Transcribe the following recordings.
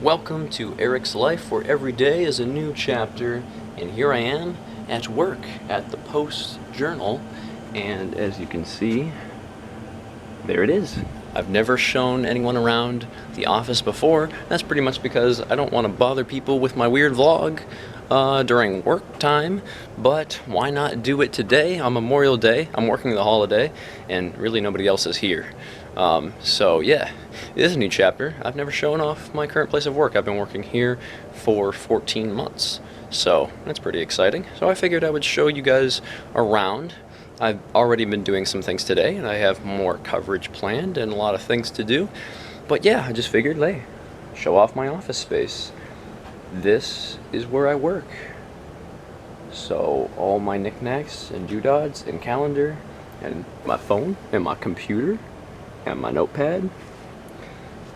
Welcome to Eric's life, where every day is a new chapter, and here I am at work at the Post-Journal, and as you can see, there it is. I've never shown anyone around the office before. That's pretty much because I don't want to bother people with my weird vlog during work time, but why not do it today on Memorial Day? I'm working the holiday, and really nobody else is here. So yeah, it is a new chapter. I've never shown off my current place of work. I've been working here for 14 months, so that's pretty exciting. So I figured I would show you guys around. I've already been doing some things today, and I have more coverage planned and a lot of things to do. But yeah, I just figured, hey, show off my office space. This is where I work. So all my knickknacks and doodads and calendar and my phone and my computer and my notepad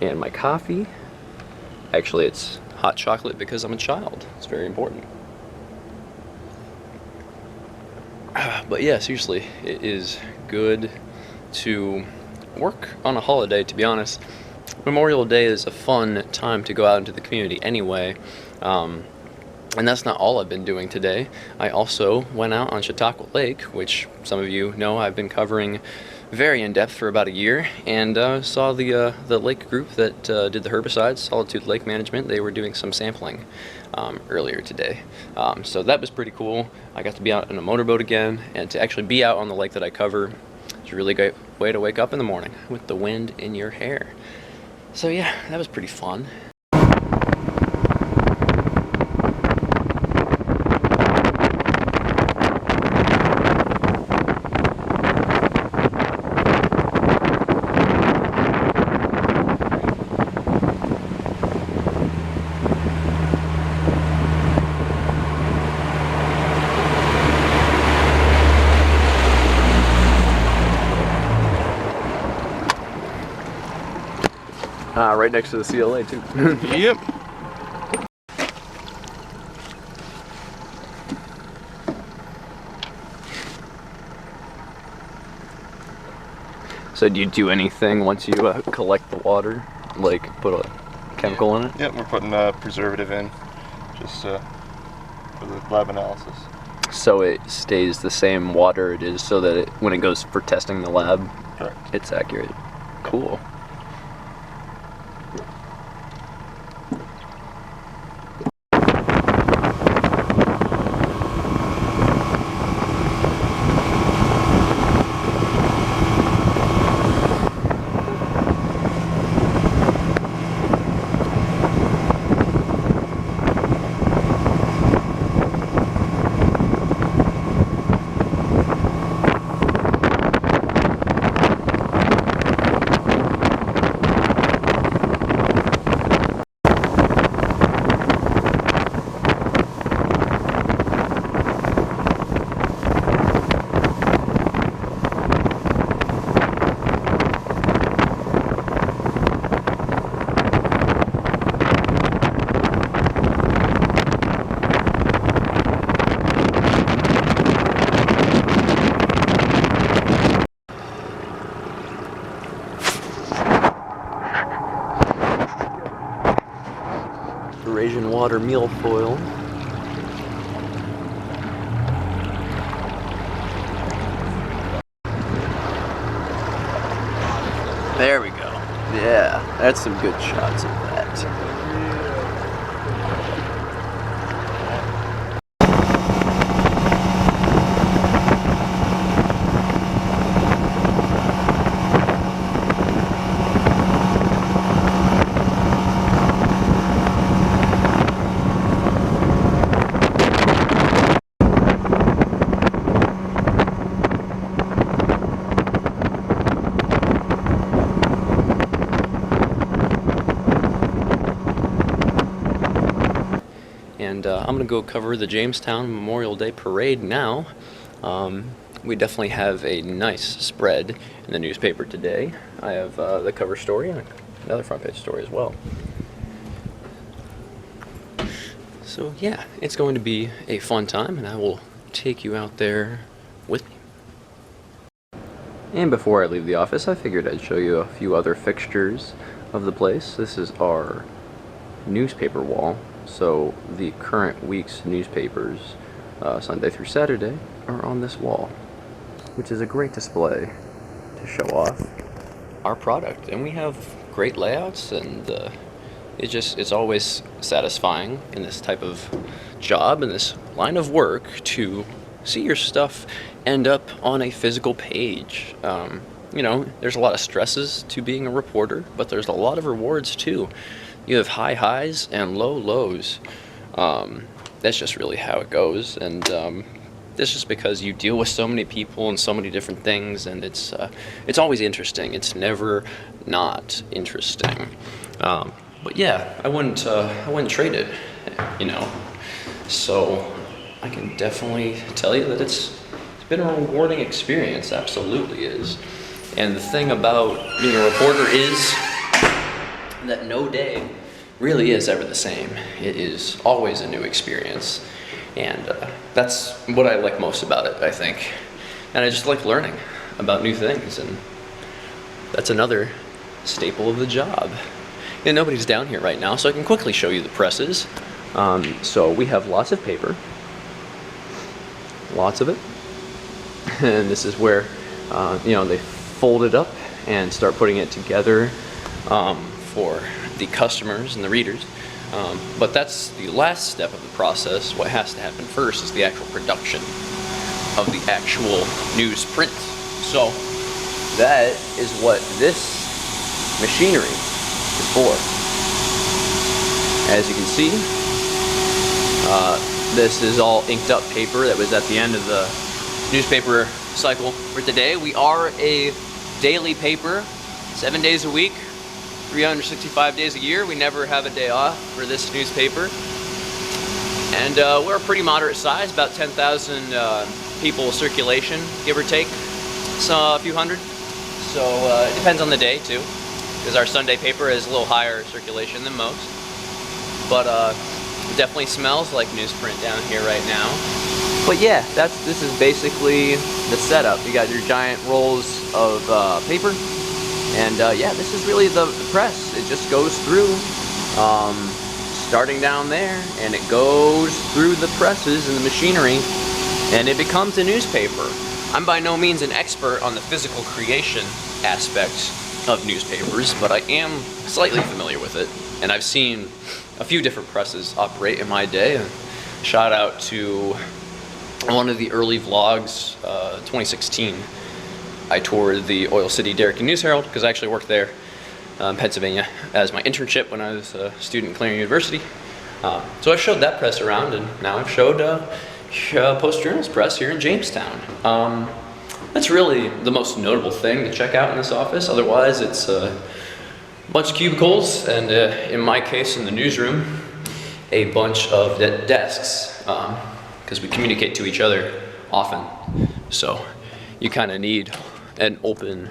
and my coffee. Actually, it's hot chocolate because I'm a child. It's very important. But yeah, seriously, it is good to work on a holiday, to be honest. Memorial Day is a fun time to go out into the community anyway. And that's not all I've been doing today. I also went out on Chautauqua Lake, which some of you know I've been covering very in-depth for about a year, and saw the lake group that did the herbicides, Solitude Lake Management. They were doing some sampling earlier today. So that was pretty cool. I got to be out in a motorboat again, and to actually be out on the lake that I cover is a really great way to wake up in the morning with the wind in your hair. So yeah, that was pretty fun. Right next to the CLA too. Yep. So do you do anything once you collect the water? Like put a chemical in it? Yep, we're putting a preservative in, just for the lab analysis. So it stays the same water it is, so that when it goes for testing the lab, correct, it's accurate. Cool. Eurasian water meal foil. There we go. Yeah, that's some good shots of that. And I'm gonna go cover the Jamestown Memorial Day Parade now. We definitely have a nice spread in the newspaper today. I have the cover story and another front page story as well. So yeah, it's going to be a fun time, and I will take you out there with me. And before I leave the office, I figured I'd show you a few other fixtures of the place. This is our newspaper wall. So the current week's newspapers, Sunday through Saturday, are on this wall, which is a great display to show off our product. And we have great layouts, and it's always satisfying in this type of job, in this line of work, to see your stuff end up on a physical page. You know, there's a lot of stresses to being a reporter, but there's a lot of rewards too. You have high highs and low lows. That's just really how it goes, and that's just because you deal with so many people and so many different things, and it's always interesting. It's never not interesting. But yeah, I wouldn't trade it, you know. So I can definitely tell you that it's been a rewarding experience. Absolutely is. And the thing about being a reporter is that no day really is ever the same. It is always a new experience, and that's what I like most about it, I think. And I just like learning about new things, and that's another staple of the job. And nobody's down here right now, so I can quickly show you the presses. So we have lots of paper, lots of it, and this is where you know, they fold it up and start putting it together for the customers and the readers. But that's the last step of the process. What has to happen first is the actual production of the actual newsprint. So that is what this machinery is for. As you can see, this is all inked up paper that was at the end of the newspaper cycle for today. We are a daily paper, 7 days a week, 365 days a year. We never have a day off for this newspaper. And we're a pretty moderate size, about 10,000 people circulation, give or take. So a few hundred. So it depends on the day too, because our Sunday paper is a little higher circulation than most. But it definitely smells like newsprint down here right now. But yeah, this is basically the setup. You got your giant rolls of paper, and yeah, this is really the press. It just goes through, starting down there, and it goes through the presses and the machinery, and it becomes a newspaper. I'm by no means an expert on the physical creation aspect of newspapers, but I am slightly familiar with it, and I've seen a few different presses operate in my day. Shout out to one of the early vlogs, 2016. I toured the Oil City Derrick News Herald because I actually worked there in Pennsylvania as my internship when I was a student at Clarion University. So I've showed that press around, and now I've showed Post-Journal's press here in Jamestown. That's really the most notable thing to check out in this office. Otherwise, it's a bunch of cubicles, and in my case, in the newsroom, a bunch of desks, because we communicate to each other often. So you kind of need an open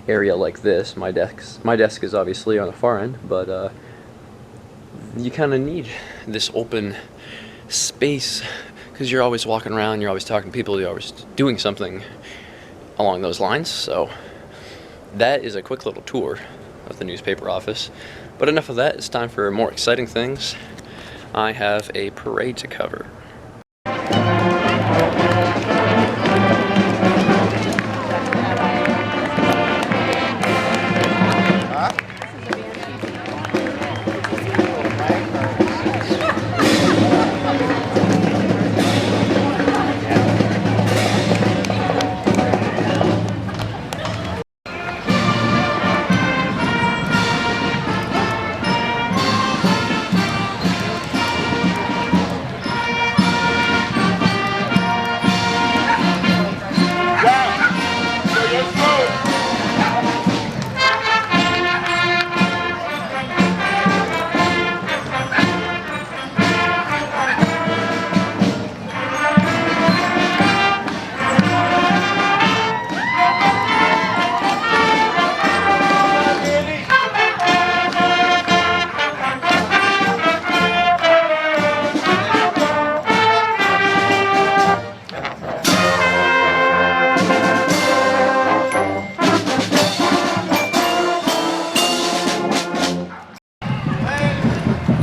area like this. My desk is obviously on the far end, but you kind of need this open space because you're always walking around, you're always talking to people, you're always doing something along those lines. So that is a quick little tour of the newspaper office. But enough of that, it's time for more exciting things. I have a parade to cover.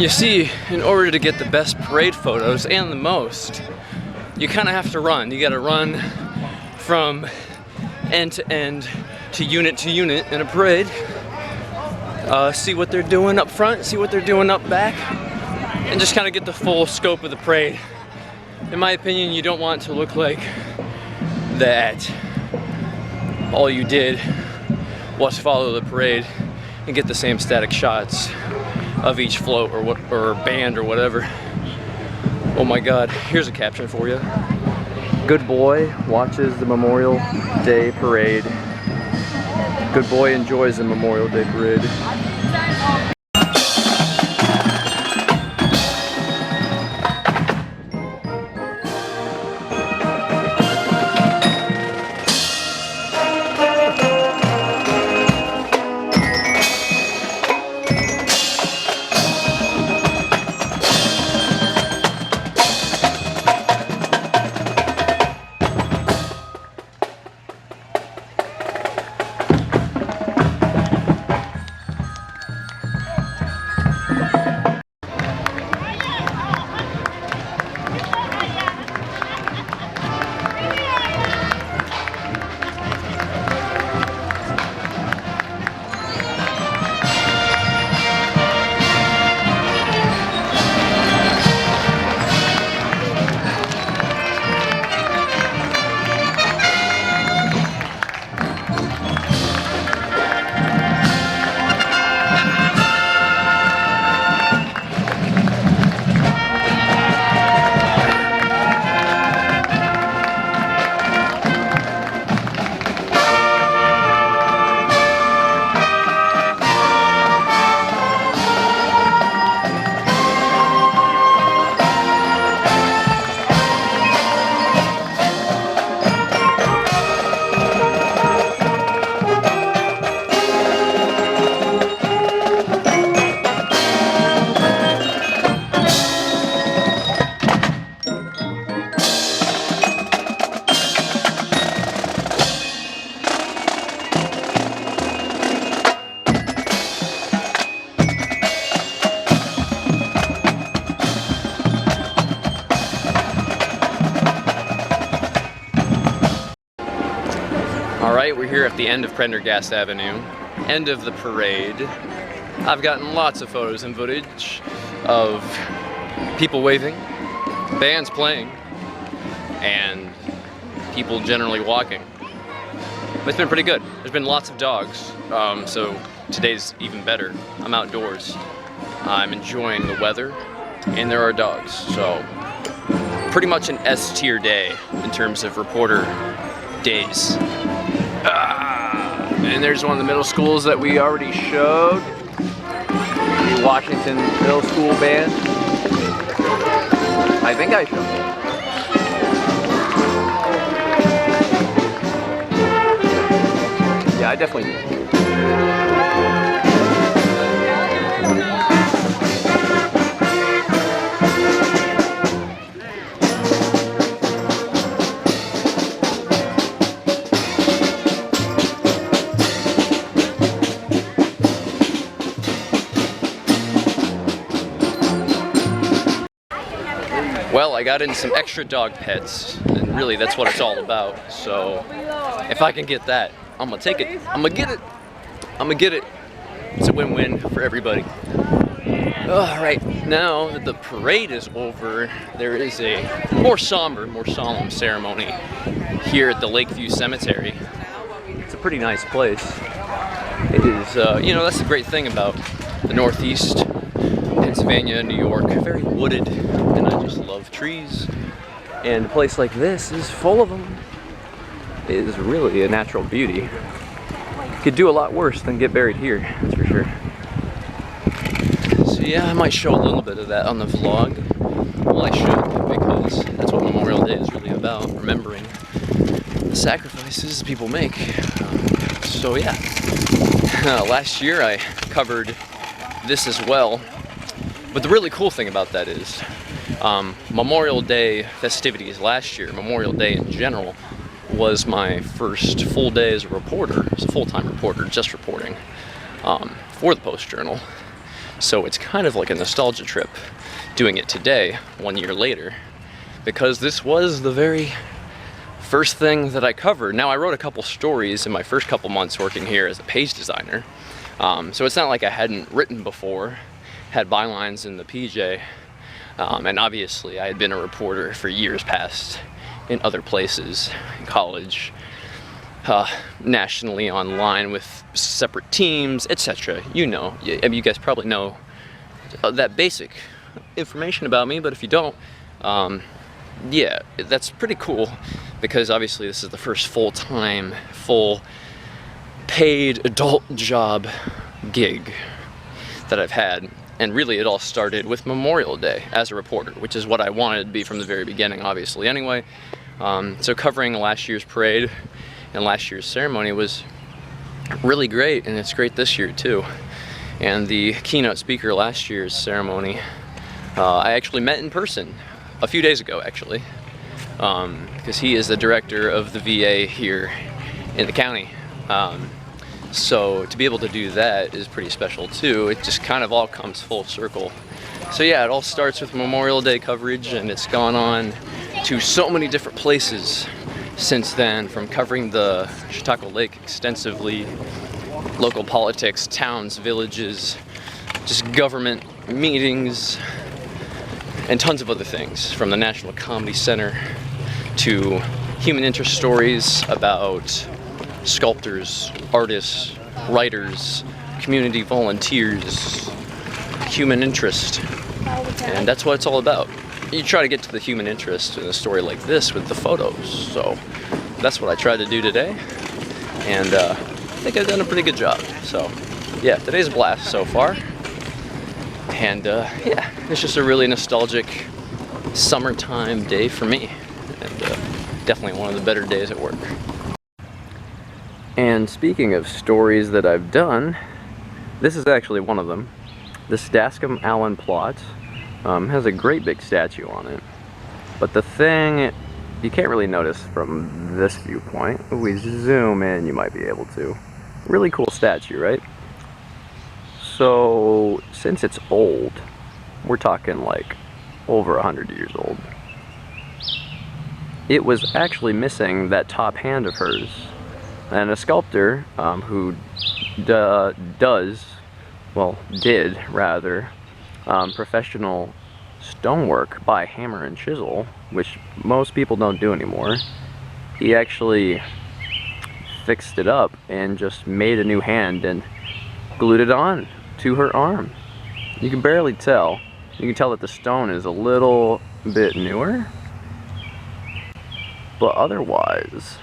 You see, in order to get the best parade photos and the most, you kind of have to run. You gotta run from end to end to unit in a parade. See what they're doing up front, see what they're doing up back, and just kind of get the full scope of the parade. In my opinion, you don't want to look like that all you did was follow the parade and get the same static shots of each float or band or whatever. Oh my God, here's a caption for you. Good boy watches the Memorial Day parade. Good boy enjoys the Memorial Day parade. Alright, we're here at the end of Prendergast Avenue, end of the parade. I've gotten lots of photos and footage of people waving, bands playing, and people generally walking. But it's been pretty good. There's been lots of dogs, so today's even better. I'm outdoors. I'm enjoying the weather, and there are dogs, so pretty much an S-tier day in terms of reporter days. And there's one of the middle schools that we already showed. The Washington Middle School Band. I think I showed it. Yeah, I definitely did. Well, I got in some extra dog pets, and really that's what it's all about. So if I can get that, I'm gonna take it. I'm gonna get it. I'm gonna get it. It's a win-win for everybody. Alright, now that the parade is over, there is a more somber, more solemn ceremony here at the Lakeview Cemetery. It's a pretty nice place. It is, you know, that's the great thing about the Northeast, Pennsylvania, New York, very wooded, and I just love trees. And a place like this is full of them. It is really a natural beauty. Could do a lot worse than get buried here, that's for sure. So yeah, I might show a little bit of that on the vlog. Well, I should, because that's what Memorial Day is really about, remembering the sacrifices people make. So yeah, last year I covered this as well. But the really cool thing about that is Memorial Day festivities last year, Memorial Day in general, was my first full day as a reporter, as a full-time reporter, just reporting for the Post-Journal. So it's kind of like a nostalgia trip doing it today, 1 year later, because this was the very first thing that I covered. Now, I wrote a couple stories in my first couple months working here as a page designer, so it's not like I hadn't written before, had bylines in the PJ, and obviously I had been a reporter for years past in other places, in college, nationally, online with separate teams, etc. You know, I mean, you guys probably know that basic information about me, but if you don't, yeah, that's pretty cool, because obviously this is the first full-time, full paid adult job gig that I've had. And really it all started with Memorial Day as a reporter, which is what I wanted to be from the very beginning, obviously, anyway. So covering last year's parade and last year's ceremony was really great, and it's great this year too. And the keynote speaker last year's ceremony, I actually met in person a few days ago, actually, because he is the director of the VA here in the county. So to be able to do that is pretty special too. It just kind of all comes full circle. So yeah, it all starts with Memorial Day coverage, and it's gone on to so many different places since then, from covering the Chautauqua Lake extensively, local politics, towns, villages, just government meetings, and tons of other things, from the National Comedy Center to human interest stories about sculptors, artists, writers, community volunteers, human interest, and that's what it's all about. You try to get to the human interest in a story like this with the photos, so that's what I tried to do today, and I think I've done a pretty good job. So yeah, today's a blast so far, and yeah, it's just a really nostalgic summertime day for me, and definitely one of the better days at work. And speaking of stories that I've done, this is actually one of them. The Stascombe Allen plot has a great big statue on it. But the thing you can't really notice from this viewpoint, if we zoom in, you might be able to. Really cool statue, right? So, since it's old, we're talking like over 100 years old, it was actually missing that top hand of hers. And a sculptor who did professional stonework by hammer and chisel, which most people don't do anymore, he actually fixed it up and just made a new hand and glued it on to her arm. You can barely tell. You can tell that the stone is a little bit newer, but otherwise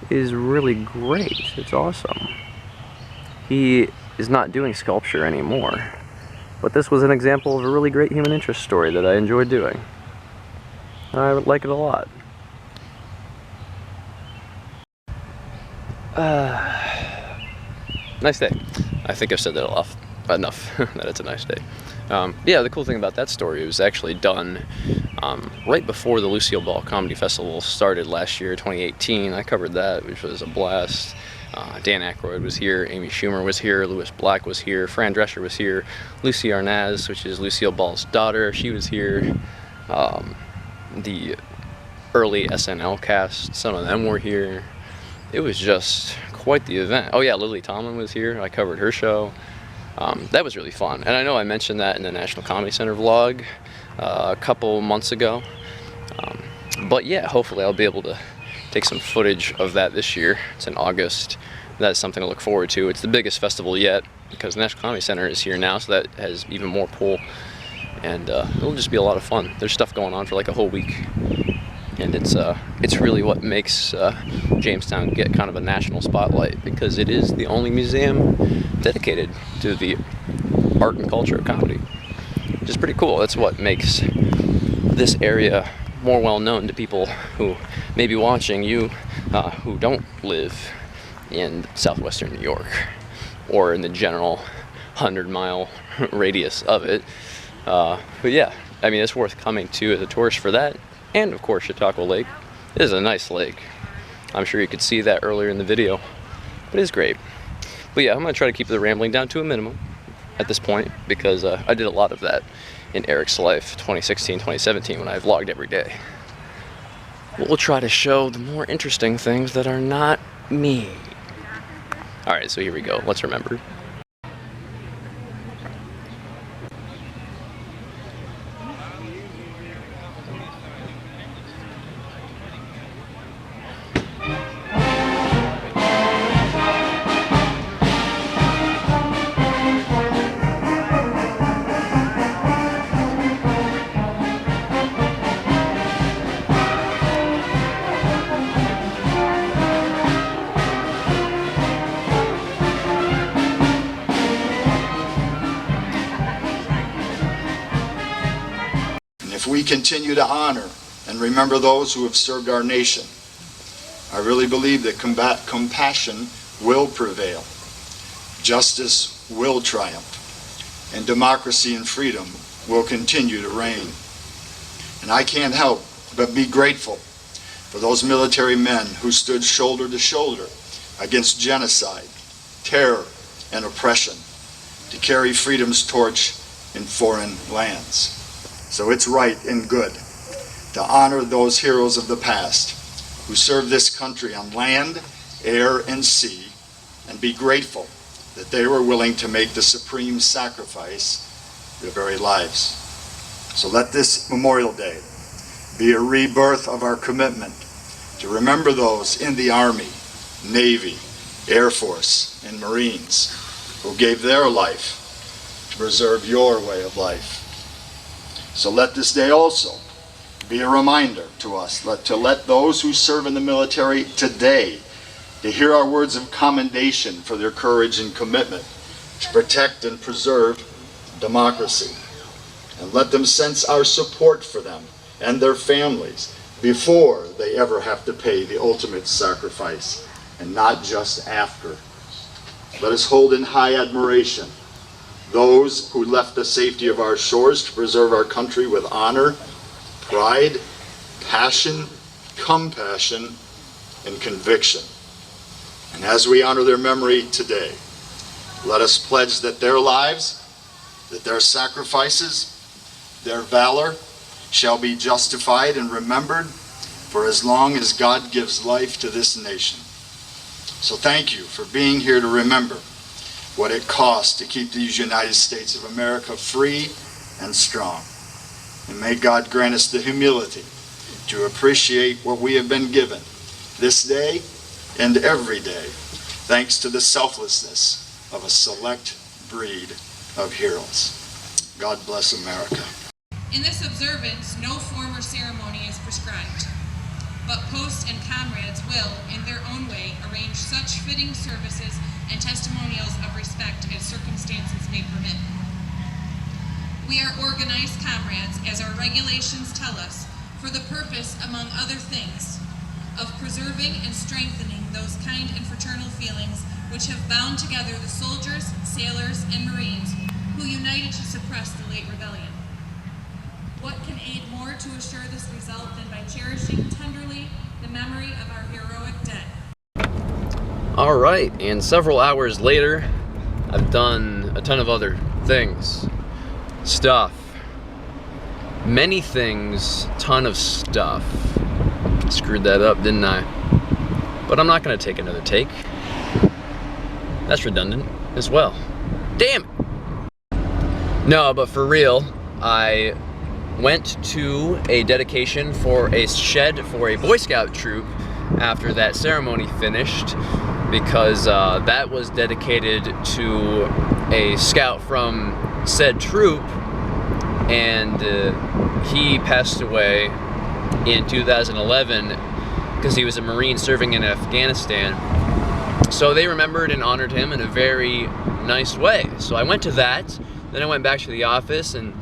is really great. It's awesome. He is not doing sculpture anymore, but this was an example of a really great human interest story that I enjoyed doing. I like it a lot. Nice day. I think I've said that enough that it's a nice day. Yeah, the cool thing about that story, it was actually done right before the Lucille Ball Comedy Festival started last year, 2018. I covered that, which was a blast. Dan Aykroyd was here, Amy Schumer was here, Louis Black was here, Fran Drescher was here, Lucy Arnaz, which is Lucille Ball's daughter, she was here. The early SNL cast, some of them were here. It was just quite the event. Oh yeah, Lily Tomlin was here, I covered her show. That was really fun, and I know I mentioned that in the National Comedy Center vlog a couple months ago, but yeah, hopefully I'll be able to take some footage of that this year. It's in August. That's something to look forward to. It's the biggest festival yet, because the National Comedy Center is here now, so that has even more pull, and it'll just be a lot of fun. There's stuff going on for like a whole week, and it's really what makes Jamestown get kind of a national spotlight, because it is the only museum dedicated to the art and culture of comedy, which is pretty cool. That's what makes this area more well known to people who may be watching you, who don't live in southwestern New York or in the general 100-mile radius of it. But yeah, I mean, it's worth coming to as a tourist for that. And of course, Chautauqua Lake is a nice lake. I'm sure you could see that earlier in the video, but it's great. But yeah, I'm gonna try to keep the rambling down to a minimum. at this point, because I did a lot of that in Eric's life, 2016, 2017, when I vlogged every day. We'll try to show the more interesting things that are not me. Alright, so here we go. Let's remember. If we continue to honor and remember those who have served our nation, I really believe that compassion will prevail, justice will triumph, and democracy and freedom will continue to reign. And I can't help but be grateful for those military men who stood shoulder to shoulder against genocide, terror, and oppression to carry freedom's torch in foreign lands. So it's right and good to honor those heroes of the past who served this country on land, air, and sea, and be grateful that they were willing to make the supreme sacrifice, their very lives. So let this Memorial Day be a rebirth of our commitment to remember those in the Army, Navy, Air Force, and Marines who gave their life to preserve your way of life. So let this day also be a reminder to us to let those who serve in the military today to hear our words of commendation for their courage and commitment to protect and preserve democracy. And let them sense our support for them and their families before they ever have to pay the ultimate sacrifice, and not just after. Let us hold in high admiration those who left the safety of our shores to preserve our country with honor, pride, passion, compassion, and conviction. And as we honor their memory today, let us pledge that their lives, that their sacrifices, their valor shall be justified and remembered for as long as God gives life to this nation. So thank you for being here to remember what it costs to keep these United States of America free and strong. And may God grant us the humility to appreciate what we have been given this day and every day, thanks to the selflessness of a select breed of heroes. God bless America. In this observance, no form or ceremony is prescribed, but post and comrades will, in their own way, arrange such fitting services and testimonials of respect as circumstances may permit. We are organized comrades, as our regulations tell us, for the purpose, among other things, of preserving and strengthening those kind and fraternal feelings which have bound together the soldiers, sailors, and Marines who united to suppress the late rebellion. What can aid more to assure this result than by cherishing tenderly the memory of our heroic dead? Alright, and several hours later, I've done a ton of other things. Stuff. Many things, ton of stuff. Screwed that up, didn't I? But I'm not going to take another take. That's redundant as well. Damn it! No, but for real, I went to a dedication for a shed for a Boy Scout troop after that ceremony finished, because that was dedicated to a scout from said troop, and he passed away in 2011 because he was a Marine serving in Afghanistan. So they remembered and honored him in a very nice way. So I went to that, then I went back to the office and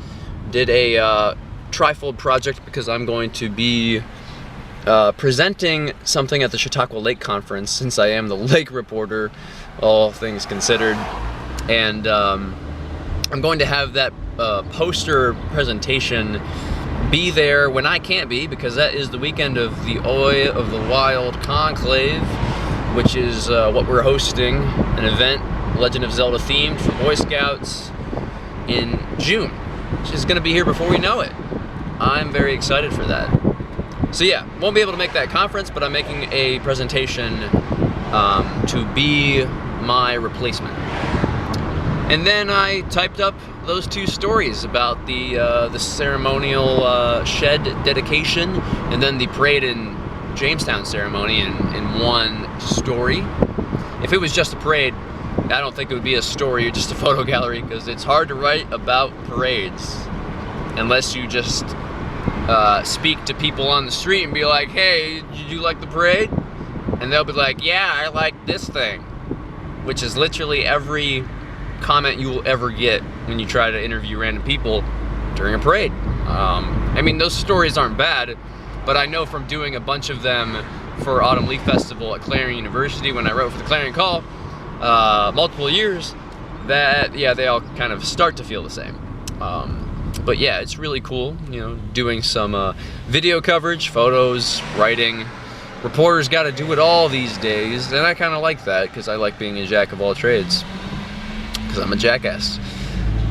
did a trifold project, because I'm going to be presenting something at the Chautauqua Lake Conference, since I am the lake reporter, all things considered. And I'm going to have that poster presentation be there when I can't be, because that is the weekend of the Oi of the Wild Conclave, which is what we're hosting, an event, Legend of Zelda themed, for Boy Scouts. in June. She's going to be here before we know it. I'm very excited for that. So yeah, won't be able to make that conference, but I'm making a presentation to be my replacement. And then I typed up those 2 stories about the ceremonial shed dedication and then the parade in Jamestown ceremony in one story. If it was just a parade, I don't think it would be a story or just a photo gallery, because it's hard to write about parades unless you just speak to people on the street and be like, hey, did you like the parade? And they'll be like, yeah, I like this thing, which is literally every comment you will ever get when you try to interview random people during a parade. I mean, those stories aren't bad, but I know from doing a bunch of them for Autumn Leaf Festival at Clarion University when I wrote for the Clarion Call multiple years, that yeah, they all kind of start to feel the same. But yeah, it's really cool, you know, doing some video coverage, photos, writing. Reporters got to do it all these days, and I kind of like that because I like being a jack of all trades, because I'm a jackass.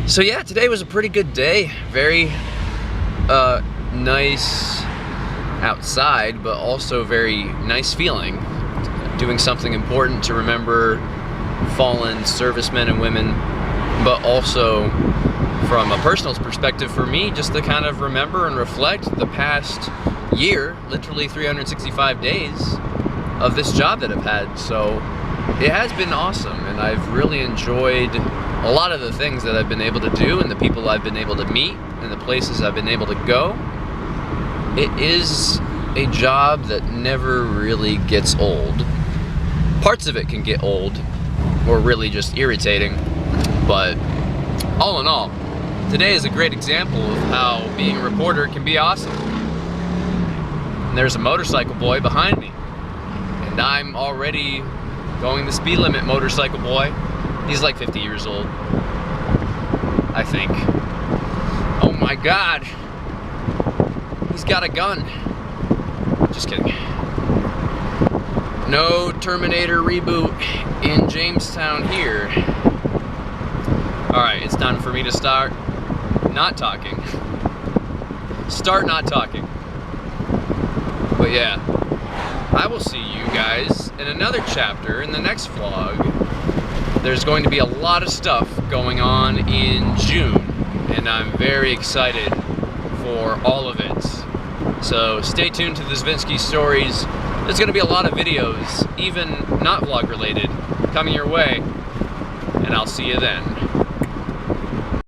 So yeah, today was a pretty good day. Very nice outside, but also very nice feeling. Doing something important to remember fallen servicemen and women, but also from a personal perspective for me, just to kind of remember and reflect the past year, literally 365 days of this job that I've had. So it has been awesome, and I've really enjoyed a lot of the things that I've been able to do and the people I've been able to meet and the places I've been able to go. It is a job that never really gets old. Parts of it can get old or really just irritating, but all in all, today is a great example of how being a reporter can be awesome. And there's a motorcycle boy behind me, and I'm already going the speed limit, motorcycle boy. He's like 50 years old, I think. Oh my God, he's got a gun. Just kidding. No Terminator reboot in Jamestown here. Alright, it's time for me to start not talking. Start not talking. But yeah, I will see you guys in another chapter in the next vlog. There's going to be a lot of stuff going on in June, and I'm very excited for all of it. So stay tuned to the Zvinsky Stories. There's going to be a lot of videos, even not vlog related, coming your way, and I'll see you then.